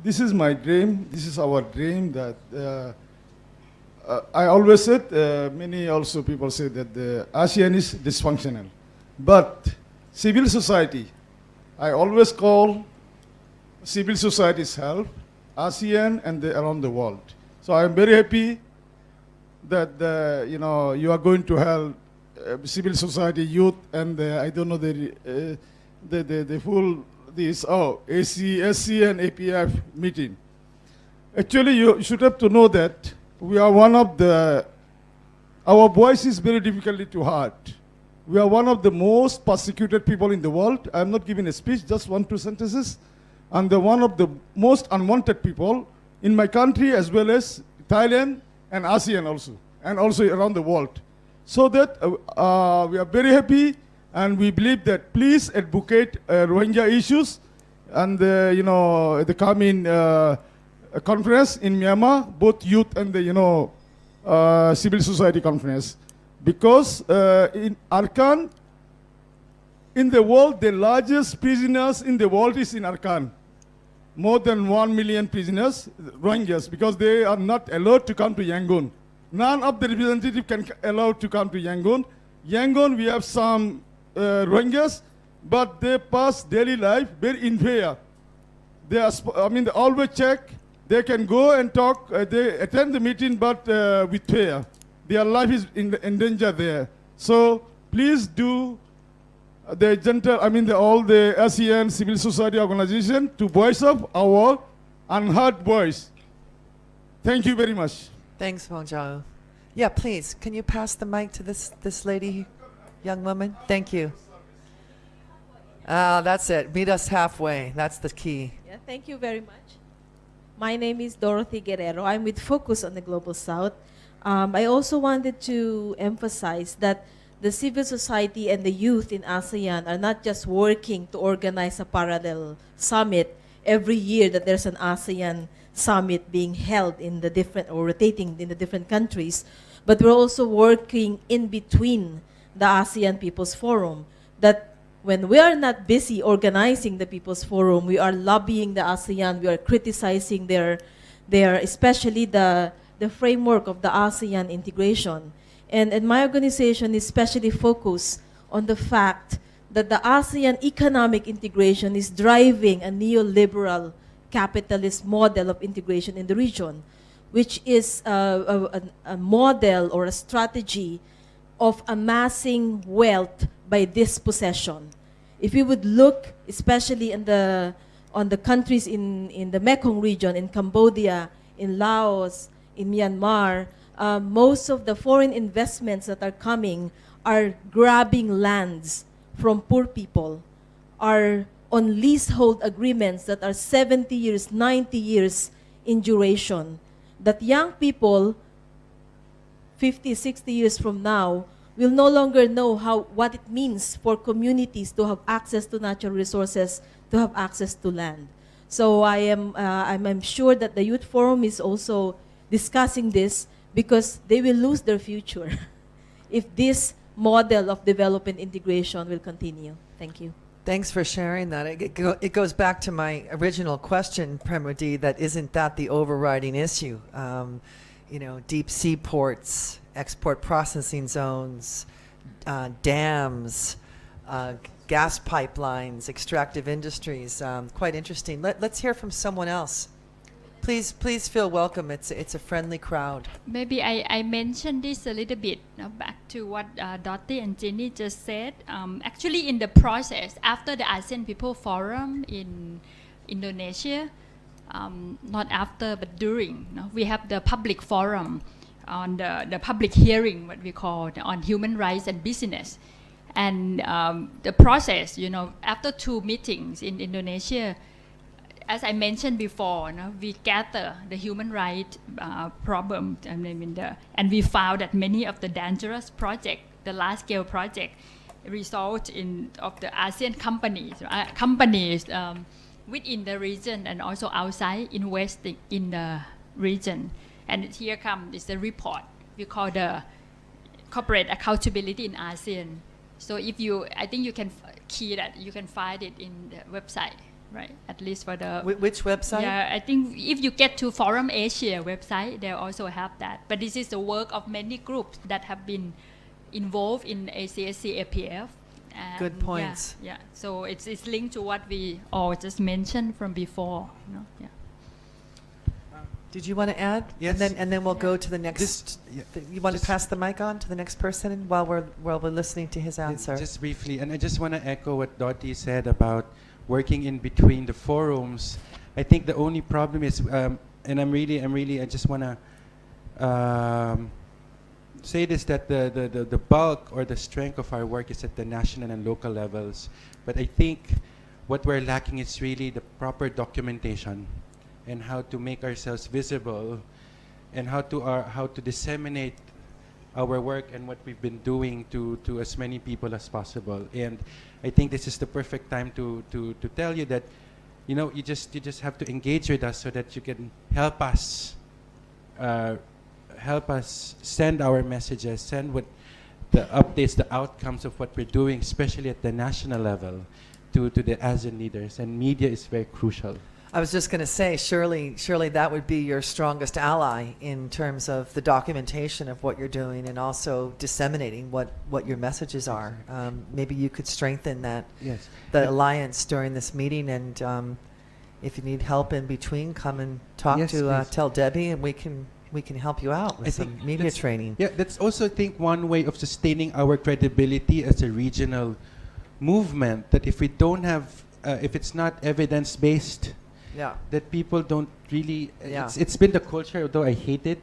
this is my dream. This is our dream that I always said, many also people say that the ASEAN is dysfunctional. But civil society, I always call civil society's help, ASEAN and around the world. So I'm very happy that you are going to help civil society, youth, and I don't know the full ACSC and APF meeting. Actually, you should have to know that we are one of our voice is very difficultly to heard. We are one of the most persecuted people in the world. I'm not giving a speech, just 1-2 sentences. And one of the most unwanted people in my country as well as Thailand and ASEAN also, and also around the world. So that we are very happy and we believe that please advocate Rohingya issues and the coming conference in Myanmar, both youth and the civil society conference. Because in Arkan, in the world, the largest prisoners in the world is in Arkan. More than 1 million prisoners, Rohingyas, because they are not allowed to come to Yangon. None of the representatives can allowed to come to Yangon. Yangon, we have some Rohingyas, but they pass daily life very inferior. They always check. They can go and talk. They attend the meeting, but with fear. Their life is in danger there. So please do all the ASEAN civil society organization to voice up our unheard voice. Thank you very much. Thanks, Maung Kyaw. Yeah, please, can you pass the mic to this lady, young woman? Thank you. That's it. Meet us halfway. That's the key. Yeah, thank you very much. My name is Dorothy Guerrero. I'm with Focus on the Global South. I also wanted to emphasize that the civil society and the youth in ASEAN are not just working to organize a parallel summit every year that there's an ASEAN summit being held in the different or rotating in the different countries, but we're also working in between the ASEAN People's Forum. That when we are not busy organizing the People's Forum, we are lobbying the ASEAN, we are criticizing their especially the framework of the ASEAN integration. And my organization is especially focused on the fact that the ASEAN economic integration is driving a neoliberal capitalist model of integration in the region, which is a model or a strategy of amassing wealth by dispossession. If you would look, especially on the countries in the Mekong region, in Cambodia, in Laos, in Myanmar, most of the foreign investments that are coming are grabbing lands from poor people, are on leasehold agreements that are 70 years, 90 years in duration, that young people 50, 60 years from now will no longer know what it means for communities to have access to natural resources, to have access to land. So I'm sure that the Youth Forum is also discussing this because they will lose their future if this model of development integration will continue. Thank you. Thanks for sharing that. It goes back to my original question, Premodi, that isn't that the overriding issue? Deep sea ports, export processing zones, dams, gas pipelines, extractive industries. Quite interesting. Let's hear from someone else. Please feel welcome. It's a friendly crowd. Maybe I mentioned this a little bit back to what Dorothy and Jenny just said. Actually, in the process, after the ASEAN People Forum in Indonesia, not after but during, we have the public forum on the public hearing, what we call on human rights and business. And the process, after 2 meetings in Indonesia, as I mentioned before, we gather the human rights problem, and we found that many of the dangerous projects, the large-scale project, result of the ASEAN companies within the region and also outside investing in the region. And here is the report we call the corporate accountability in ASEAN. So I think you can key that, you can find it in the website. right? At least for the Which website? yeah, I think if you get to Forum Asia website, they also have that. But this is the work of many groups that have been involved in ACSC APF. And Good points. Yeah, so it's linked to what we all just mentioned from before. You know? Yeah. Did you want to add? Yes. And then we'll go to the next. Yeah, You want to just- pass the mic on to the next person while we're listening to his answer? Just briefly, and I just want to echo what Dorothy said about working in between the forums. I think the only problem is, and I just want to say this, that the bulk or the strength of our work is at the national and local levels. But I think what we're lacking is really the proper documentation and how to make ourselves visible and how to disseminate our work and what we've been doing to as many people as possible. And I think this is the perfect time to tell you that, you know, you just have to engage with us so that you can help us send our messages, send what the updates, the outcomes of what we're doing, especially at the national level, to the ASEAN leaders. And media is very crucial. I was just going to say, surely that would be your strongest ally in terms of the documentation of what you're doing and also disseminating what your messages are. Maybe you could strengthen that, Yes. the alliance during this meeting, and if you need help in between, come and talk Yes, to please. tell Debbie, and we can help you out with I some think media that's- training. Yeah, that's also, I think, one way of sustaining our credibility as a regional movement, that if we don't have, if it's not evidence-based, Yeah. that people don't really, Yeah. it's been the culture, although I hate it,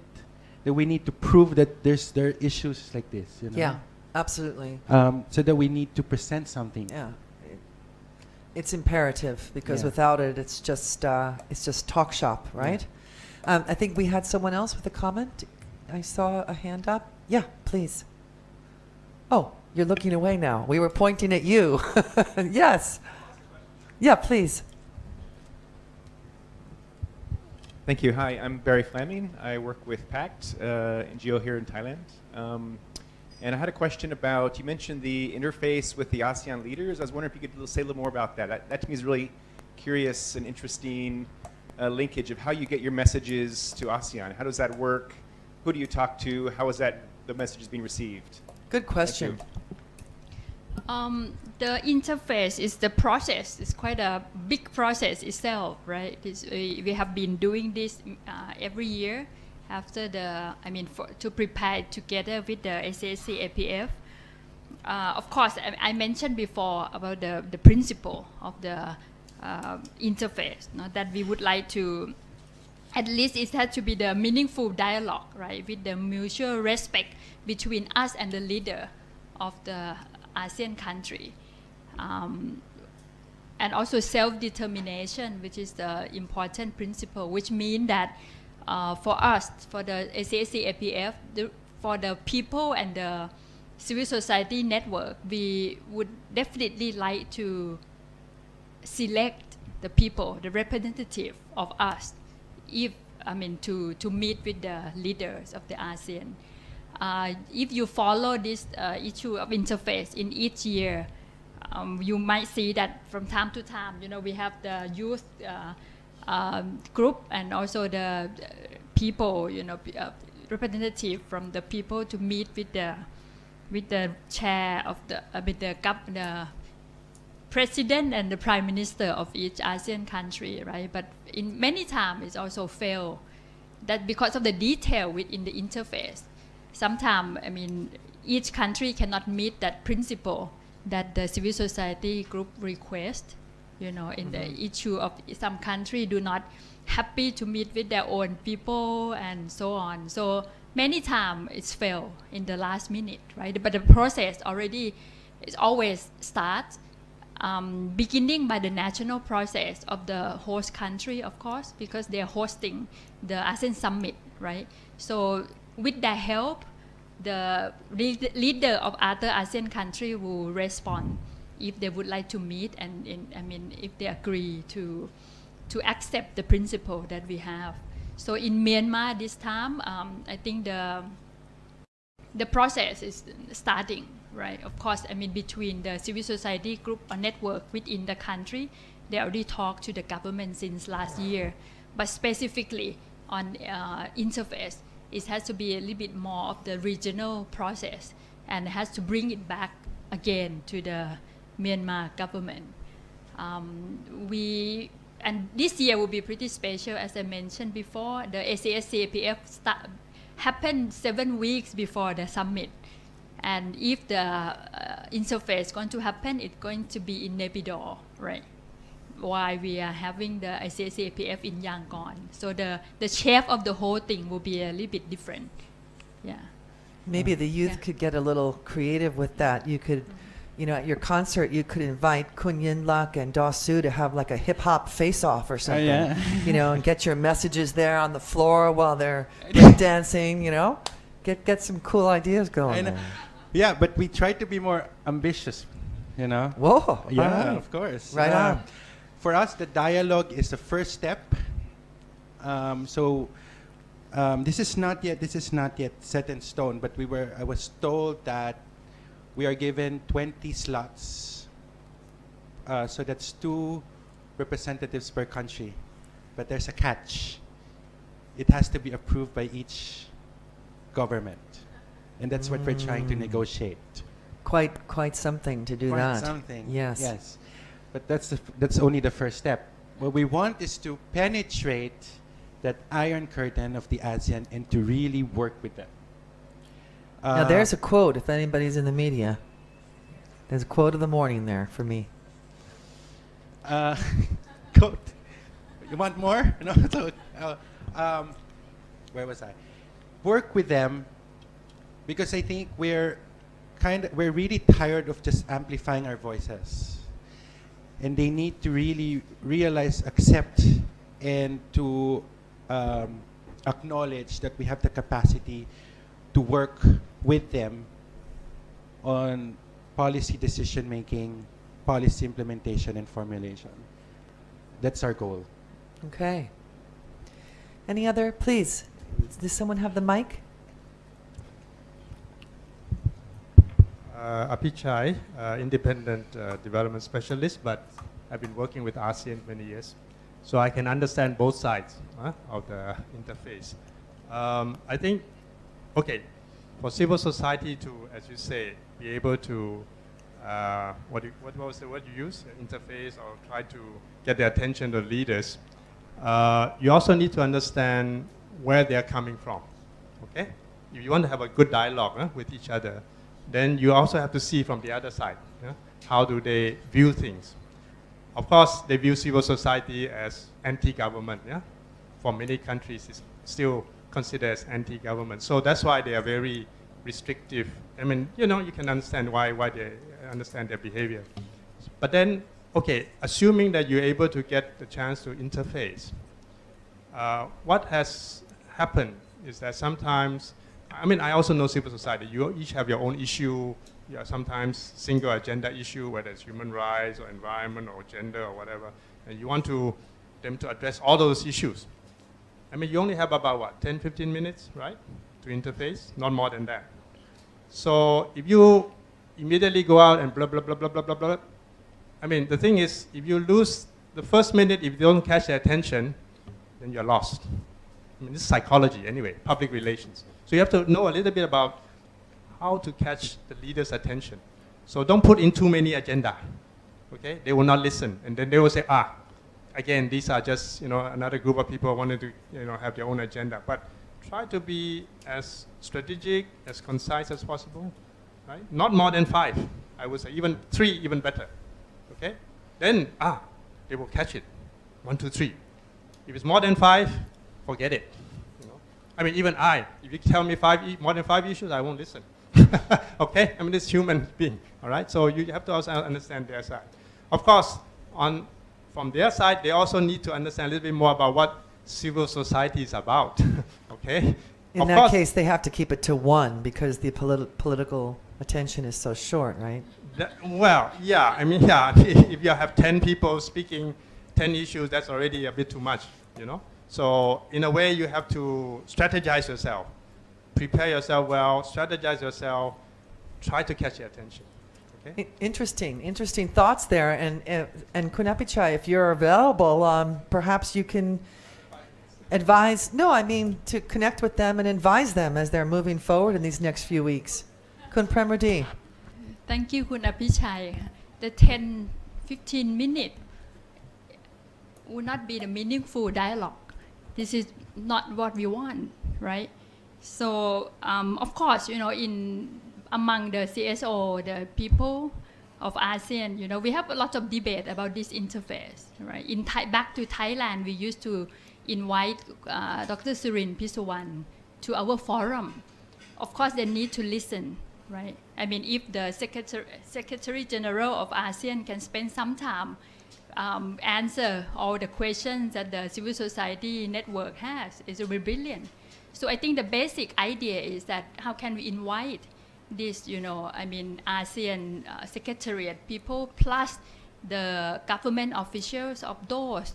that we need to prove that there are issues like this, you know? Yeah, absolutely. So that we need to present something. Yeah. It's imperative, because Yeah. without it, it's just talk shop, right? I think we had someone else with a comment. I saw a hand up. Yeah, please. Oh, you're looking away now. We were pointing at you. Yes. Yeah, please. Thank you. Hi, I'm Barry Flaming. I work with PACT, NGO here in Thailand. And I had a question about, you mentioned the interface with the ASEAN leaders. I was wondering if you could say a little more about that. That to me is really curious and interesting linkage of how you get your messages to ASEAN. How does that work? Who do you talk to? How is that the messages being received? Good question. The interface is the process. It's quite a big process itself, right? We have been doing this every year after to prepare together with the ACSC APF. Of course, I mentioned before about the principle of the interface, that we would like to, at least it has to be the meaningful dialogue, right, with the mutual respect between us and the leader of the ASEAN country. And also self-determination, which is the important principle, which means that for us, for the ACSC APF, for the people and the civil society network, we would definitely like to select the people, the representative of us, to meet with the leaders of the ASEAN. If you follow this issue of interface in each year, you might see that from time to time, we have the youth group and also the people, representative from the people to meet with the chair of the president and the prime minister of each ASEAN country, right? But in many times it's also failed, that because of the detail within the interface. Sometimes, each country cannot meet that principle that the civil society group request, in the issue of some country do not happy to meet with their own people and so on. So many times it's failed in the last minute, right? But the process already is always starts, beginning by the national process of the host country, of course, because they're hosting the ASEAN summit, right? So with their help, the leader of other ASEAN country will respond if they would like to meet, and if they agree to accept the principle that we have. So in Myanmar this time, I think the process is starting, right? Of course, between the civil society group or network within the country They already talked to the government since last year, but specifically on interface, it has to be a little bit more of the regional process and has to bring it back again to the Myanmar government. And this year will be pretty special, as I mentioned before. The ACSC APF happened 7 weeks before the summit. And if the interface going to happen, it's going to be in Naypyidaw, right? Why we are having the ACSC APF in Yangon. So the shape of the whole thing will be a little bit different. Yeah. Maybe the youth could get a little creative with that. You could, at your concert, you could invite Kun Yin Lak and Daw Su to have like a hip hop face off or something. And get your messages there on the floor while they're dancing, Get some cool ideas going. there. Yeah, but we try to be more ambitious, Whoa. Yeah, all right. of course. Right on. For us, the dialogue is the first step. This is not yet set in stone, but I was told that we are given 20 slots. So that's 2 representatives per country. But there's a catch. It has to be approved by each government. And that's what we're trying to negotiate. Quite something to do that. Quite something. Yes. But that's only the first step. What we want is to penetrate that iron curtain of the ASEAN and to really work with them. Now there's a quote, if anybody's in the media. There's a quote of the morning there for me. Quote. You want more? No. So, where was I? Work with them, because I think we're really tired of just amplifying our voices, and they need to really realize, accept, and to acknowledge that we have the capacity to work with them on policy decision making, policy implementation, and formulation. That's our goal. Okay. Any other? Please. Does someone have the mic? Apichai, independent development specialist, but I've been working with ASEAN many years. So I can understand both sides of the interface. I think, for civil society to, as you say, be able to, what was the word you used? Interface, or try to get the attention of leaders. You also need to understand where they're coming from, okay? If you want to have a good dialogue with each other, then you also have to see from the other side, how do they view things. Of course, they view civil society as anti-government. For many countries, it's still considered as anti-government. So that's why they are very restrictive. I mean, you can understand why they understand their behavior. But then, assuming that you're able to get the chance to interface, what has happened is that sometimes, I also know civil society. You each have your own issue. You have sometimes single agenda issue, whether it's human rights or environment or gender or whatever. And you want them to address all those issues. You only have about, 10, 15 minutes, right, to interface? Not more than that. So if you immediately go out and blah, blah, blah, blah, blah, blah, blah, the thing is, if you lose the first minute, if you don't catch their attention, then you're lost. This is psychology anyway, public relations. So you have to know a little bit about how to catch the leader's attention. So don't put in too many agenda, okay? They will not listen. And then they will say, again, these are just, another group of people wanting to, have their own agenda. But try to be as strategic, as concise as possible, right? Not more than 5. I would say even 3, even better, okay? Then, they will catch it. 1, 2, 3. If it's more than 5, forget it. Even if you tell me more than 5 issues, I won't listen. Okay? This human being, all right? So you have to also understand their side. Of course, from their side, they also need to understand a little bit more about what civil society is about, okay? In that case, they have to keep it to 1 because the political attention is so short, right? If you have 10 people speaking 10 issues, that's already a bit too much, So in a way, you have to strategize yourself. Prepare yourself well, strategize yourself, try to catch their attention. Okay. Interesting thoughts there. And Kunapichai, if you're available, perhaps you can advise. No, I mean to connect with them and advise them as they're moving forward in these next few weeks. Kun Premrudi. Thank you, Kun Apichai. The 10-15 minutes would not be the meaningful dialogue. This is not what we want, right? So, of course, among the CSO, the people of ASEAN, we have a lot of debate about this interface, right? Back to Thailand, we used to invite Dr. Surin Pisuwan to our forum. Of course, they need to listen, right? I mean, if the Secretary General of ASEAN can spend some time answer all the questions that the civil society network has, it will be brilliant. So I think the basic idea is that how can we invite this, ASEAN Secretariat people plus the government officials of those,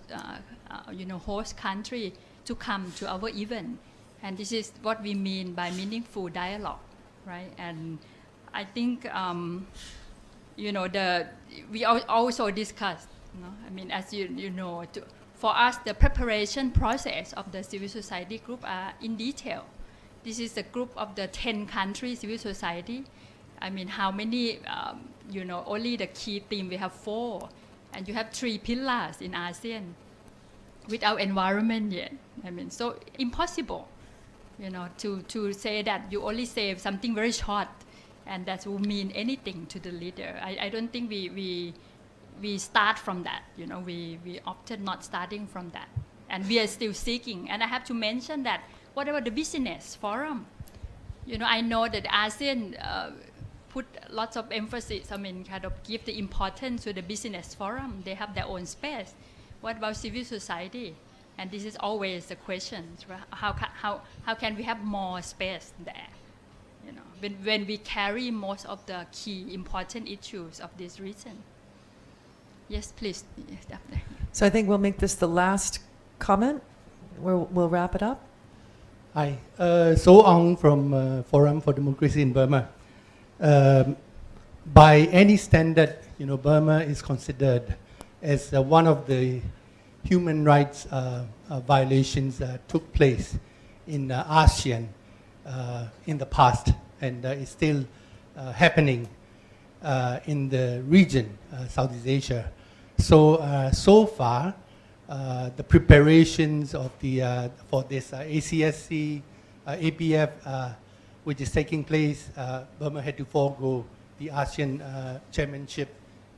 host country to come to our event. And this is what we mean by meaningful dialogue, right? And I think, we also discussed, as you know, for us, the preparation process of the civil society group are in detail. This is a group of the 10 country civil society. How many, only the key theme, we have 4. And you have 3 pillars in ASEAN without environment yet. So impossible, to say that you only say something very short and that will mean anything to the leader. I don't think we start from that. We opted not starting from that. And we are still seeking. And I have to mention that, what about the business forum? I know that ASEAN put lots of emphasis, kind of give the importance to the business forum. They have their own space. What about civil society? And this is always the question, how can we have more space there? When we carry most of the key important issues of this region. Yes, please. So I think we'll make this the last comment. We'll wrap it up. Hi, So Ong from Forum for Democracy in Burma. By any standard, Burma is considered as one of the human rights violations that took place in ASEAN in the past, and is still happening in the region, Southeast Asia. So far, the preparations of for this ACSC, APF, which is taking place, Burma had to forego the ASEAN chairmanship,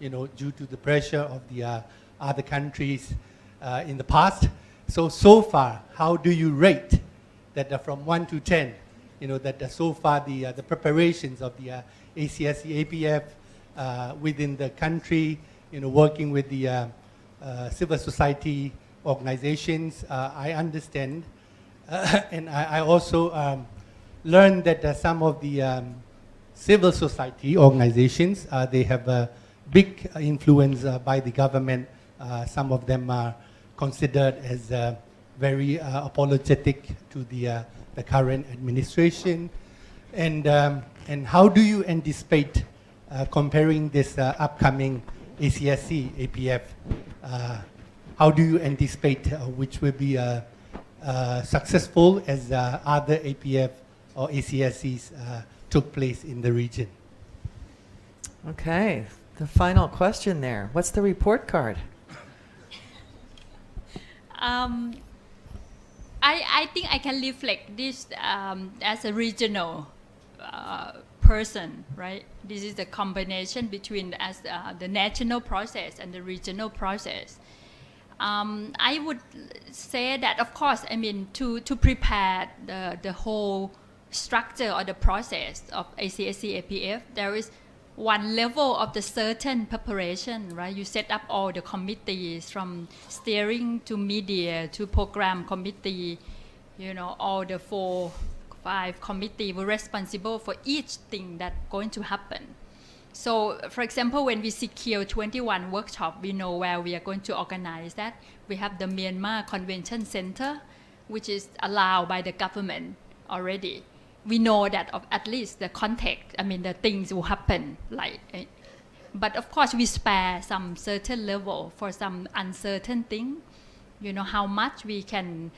due to the pressure of the other countries in the past. So far, how do you rate that from 1 to 10? That so far the preparations of the ACSC, APF within the country, working with the civil society organizations, I understand. And I also learned that some of the civil society organizations, they have a big influence by the government. Some of them are considered as very apologetic to the current administration. And how do you anticipate comparing this upcoming ACSC, APF, how do you anticipate which will be successful as other APF or ACSCs took place in the region? Okay, the final question there. What's the report card? I think I can reflect this as a regional person, right? This is the combination between the national process and the regional process. I would say that, of course, to prepare the whole structure or the process of ACSC, APF, there is one level of the certain preparation, right? You set up all the committees from steering to media to program committee, all the 4-5 committees were responsible for each thing that's going to happen. So, for example, when we secure 21 workshops, we know where we are going to organize that. We have the Myanmar Convention Center, which is allowed by the government already. We know that of at least the context, the things will happen, like But of course, we spare some certain level for some uncertain thing. You know, how much we can,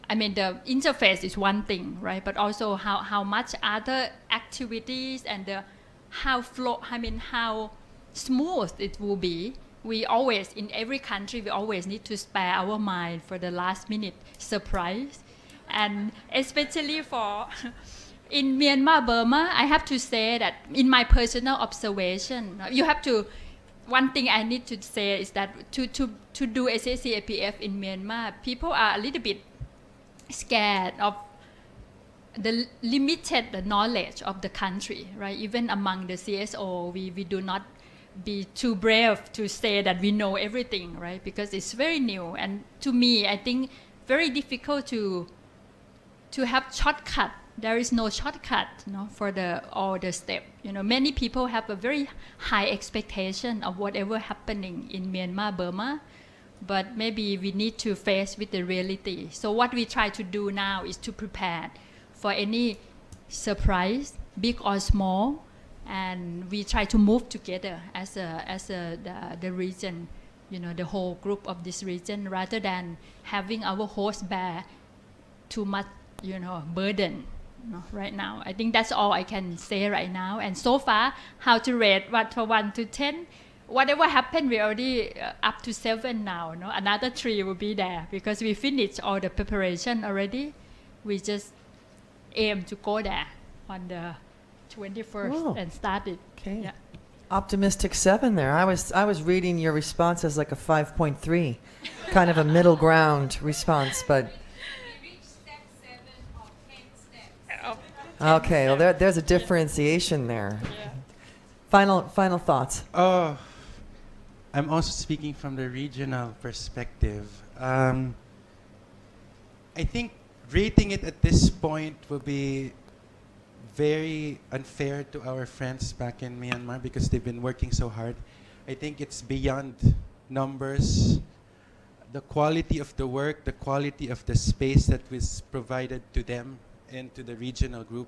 I mean, the interface is one thing, right? But also how much other activities and how smooth it will be. We always, in every country, we always need to spare our mind for the last minute surprise. And especially for, in Myanmar, Burma, I have to say that in my personal observation, one thing I need to say is that to do ACSC APF in Myanmar, people are a little bit scared of the limited knowledge of the country, right? Even among the CSO, we do not be too brave to say that we know everything, right? Because it's very new, and to me, I think very difficult to have shortcut. There is no shortcut, for all the step. Many people have a very high expectation of whatever happening in Myanmar, Burma, but maybe we need to face with the reality. So what we try to do now is to prepare for any surprise, big or small, and we try to move together as the region, the whole group of this region, rather than having our host bear too much, burden. Right now, I think that's all I can say right now. And so far, how to rate what for 1 to 10? Whatever happened, we already up to 7 now. Another 3 will be there because we finished all the preparation already. We just aim to go there on the 21st and start it. Okay. Yeah. Optimistic 7 there. I was reading your response as like a 5.3, kind of a middle ground response, but. Okay, well there's a differentiation there. Yeah. Final thoughts. I'm also speaking from the regional perspective. I think rating it at this point will be very unfair to our friends back in Myanmar because they've been working so hard. I think it's beyond numbers. The quality of the work, the quality of the space that was provided to them and to the regional group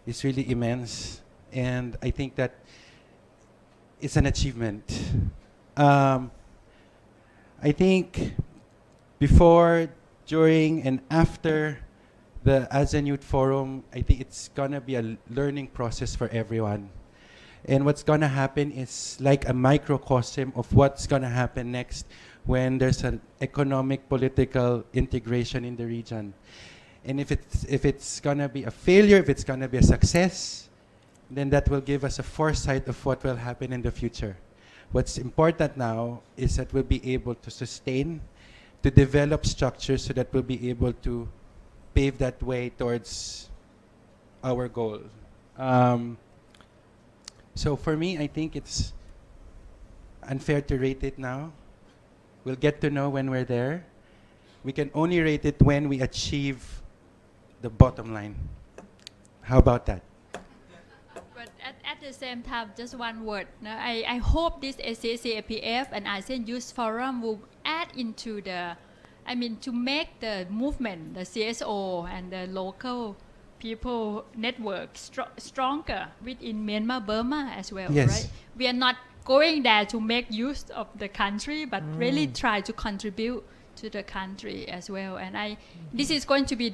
is really immense, and I think that it's an achievement. I think before, during, and after the ASEAN Youth Forum, I think it's gonna be a learning process for everyone. And what's gonna happen is like a microcosm of what's gonna happen next when there's an economic, political integration in the region. And if it's gonna be a failure, if it's gonna be a success, then that will give us a foresight of what will happen in the future. What's important now is that we'll be able to sustain, to develop structures so that we'll be able to pave that way towards our goal. So for me, I think it's unfair to rate it now. We'll get to know when we're there. We can only rate it when we achieve the bottom line. How about that? But at the same time, just one word. I hope this ACSC APF and ASEAN Youth Forum will add into to make the movement, the CSO and the local people network stronger within Myanmar, Burma as well, Yes. right? We are not going there to make use of the country, but really try to contribute to the country as well. And this is going to be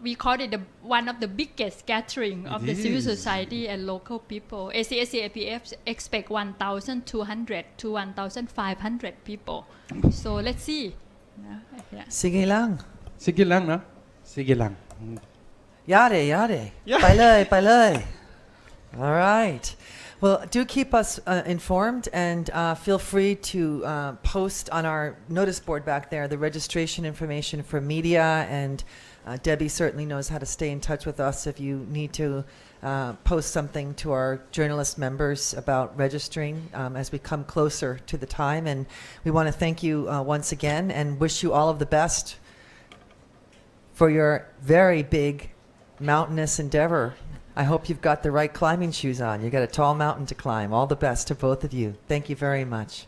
we call it one of the biggest gathering of the civil society and local people. ACSC APF expect 1,200 to 1,500 people. So let's see. Yeah. Sige lang. Sige lang, no? Sige lang. Yade.ไปเลย All right. Well, do keep us informed, and feel free to post on our notice board back there the registration information for media, and Debbie certainly knows how to stay in touch with us if you need to post something to our journalist members about registering as we come closer to the time. And we want to thank you once again and wish you all of the best for your very big mountainous endeavor. I hope you've got the right climbing shoes on. You've got a tall mountain to climb. All the best to both of you. Thank you very much.